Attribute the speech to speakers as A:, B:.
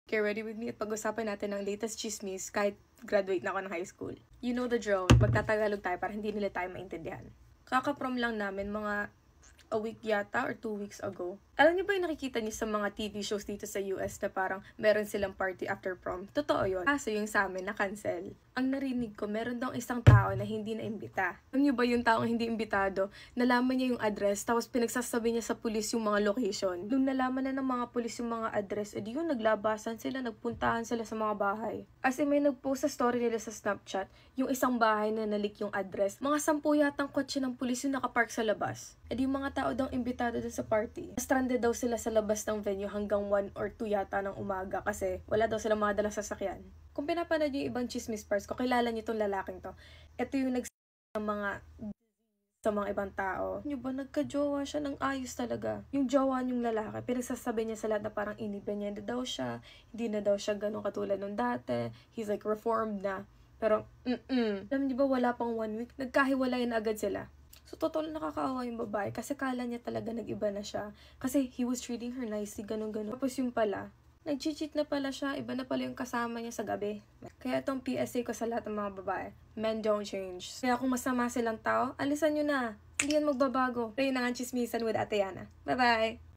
A: Get ready with me at pag-usapan natin ang latest chismis kahit graduate na ako ng high school. You know the drill. Magtatagalog tayo para hindi nila tayo maintindihan. Kaka-prom lang namin mga a week yata or 2 weeks ago. Alam niyo ba yung nakikita niyo sa mga TV shows dito sa US na parang meron silang party after prom? Totoo yun. Kaso yung sa amin na-cancel. Ang narinig ko, meron daw isang tao na hindi na-imbita. Alam niyo ba yung taong hindi imbitado? Nalaman niya yung address tapos pinagsasabi niya sa pulis yung mga location. Nung nalaman na ng mga pulis yung mga address, edi yung naglabasan sila, nagpuntahan sila sa mga bahay. As in, may nag-post sa story nila sa Snapchat, yung isang bahay na nalik yung address. Mga 10 yatang kotse ng pulis yung nakapark sa labas. Edi yung mga tao daw imbitado dun sa party. Stranded daw sila sa labas ng venue hanggang 1 or 2 yata ng umaga kasi wala daw silang mga dalang sasakyan. Kung pinapanood yung ibang chismis parts ko, kilala niyo tong lalaking to. Ito yung ng mga sa mga ibang tao. Yung ba, nagka-jowa siya ng ayos talaga. Yung jowa niyong lalaki, pinagsasabi niya sa lahat na parang iniban niya na daw siya, hindi na daw siya ganun katulad nung dati, he's like reformed na. Pero, alam niyo ba, wala pang 1 week, nagkahiwalay na agad sila. So, totoo nakakaawa yung babae kasi kala niya talaga nag-iba na siya. Kasi he was treating her nicely, ganun-ganun. Tapos yung pala, nag-cheat na pala siya, iba na pala yung kasama niya sa gabi. Kaya itong PSA ko sa lahat ng mga babae, men don't change. Kaya kung masama silang tao, alisan nyo na. Hindi yan magbabago. Pero yun na nga chismisan with Ate Yana. Bye-bye!